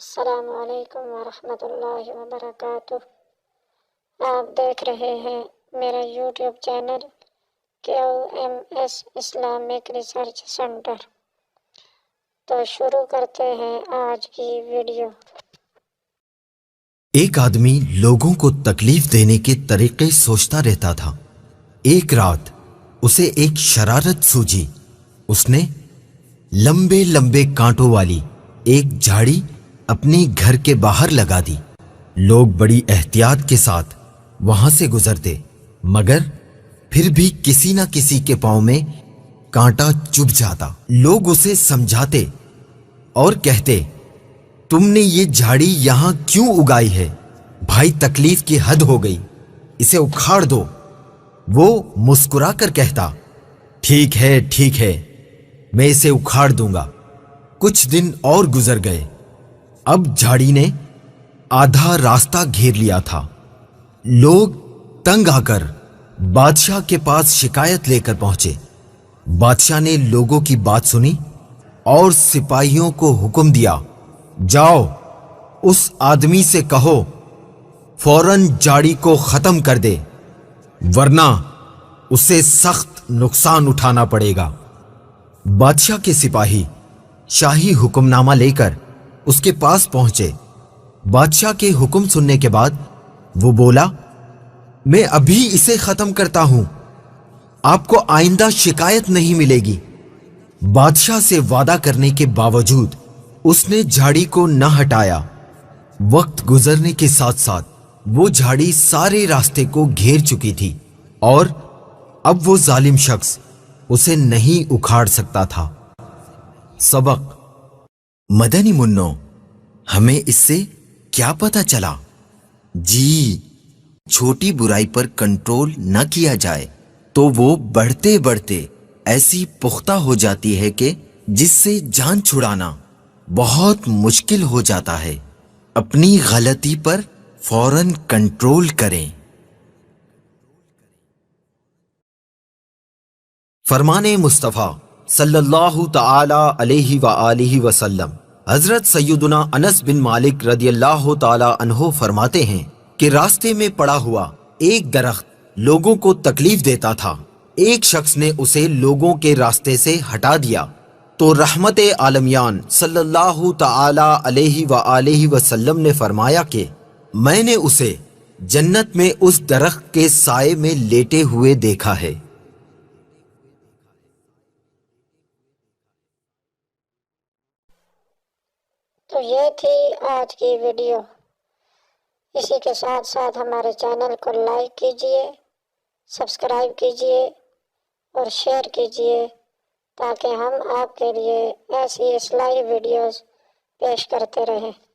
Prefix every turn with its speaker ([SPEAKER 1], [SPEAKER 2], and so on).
[SPEAKER 1] السلام علیکم ورحمۃ اللہ وبرکاتہ۔ آپ دیکھ رہے ہیں میرا YouTube channel QMS Islamic research centre. تو شروع کرتے ہیں آج کی ویڈیو۔
[SPEAKER 2] ایک آدمی لوگوں کو تکلیف دینے کے طریقے سوچتا رہتا تھا۔ ایک رات اسے ایک شرارت سوجی۔ اس نے لمبے لمبے کانٹوں والی ایک جھاڑی اپنے گھر کے باہر لگا دی۔ لوگ بڑی احتیاط کے ساتھ وہاں سے گزرتے، مگر پھر بھی کسی نہ کسی کے پاؤں میں کانٹا چبھ جاتا۔ لوگ اسے سمجھاتے اور کہتے، تم نے یہ جھاڑی یہاں کیوں اگائی ہے؟ بھائی تکلیف کی حد ہو گئی، اسے اکھاڑ دو۔ وہ مسکرا کر کہتا، ٹھیک ہے، میں اسے اکھاڑ دوں گا۔ کچھ دن اور گزر گئے۔ اب جھاڑی نے آدھا راستہ گھیر لیا تھا۔ لوگ تنگ آ کر بادشاہ کے پاس شکایت لے کر پہنچے۔ بادشاہ نے لوگوں کی بات سنی اور سپاہیوں کو حکم دیا، جاؤ اس آدمی سے کہو فوراً جھاڑی کو ختم کر دے، ورنہ اسے سخت نقصان اٹھانا پڑے گا۔ بادشاہ کے سپاہی شاہی حکم نامہ لے کر اس کے پاس پہنچے۔ بادشاہ کے حکم سننے کے بعد وہ بولا، میں ابھی اسے ختم کرتا ہوں، آپ کو آئندہ شکایت نہیں ملے گی۔ بادشاہ سے وعدہ کرنے کے باوجود اس نے جھاڑی کو نہ ہٹایا۔ وقت گزرنے کے ساتھ ساتھ وہ جھاڑی سارے راستے کو گھیر چکی تھی اور اب وہ ظالم شخص اسے نہیں اکھاڑ سکتا تھا۔ سبق: مدنی منو، ہمیں اس سے کیا پتہ چلا؟ جی، چھوٹی برائی پر کنٹرول نہ کیا جائے تو وہ بڑھتے بڑھتے ایسی پختہ ہو جاتی ہے کہ جس سے جان چھڑانا بہت مشکل ہو جاتا ہے۔ اپنی غلطی پر فوراً کنٹرول کریں۔ فرمان مصطفیٰ صلی اللہ تعالی علیہ وآلہ وسلم۔ حضرت سیدنا انس بن مالک رضی اللہ تعالی عنہ فرماتے ہیں کہ راستے میں پڑا ہوا ایک درخت لوگوں کو تکلیف دیتا تھا۔ ایک شخص نے اسے لوگوں کے راستے سے ہٹا دیا تو رحمت عالمیان صلی اللہ تعالی علیہ وآلہ وسلم نے فرمایا کہ میں نے اسے جنت میں اس درخت کے سائے میں لیٹے ہوئے دیکھا ہے۔
[SPEAKER 1] تو یہ تھی آج کی ویڈیو۔ اسی کے ساتھ ساتھ ہمارے چینل کو لائک کیجئے، سبسکرائب کیجئے اور شیئر کیجئے تاکہ ہم آپ کے لیے ایسی اصلاحی ویڈیوز پیش کرتے رہیں۔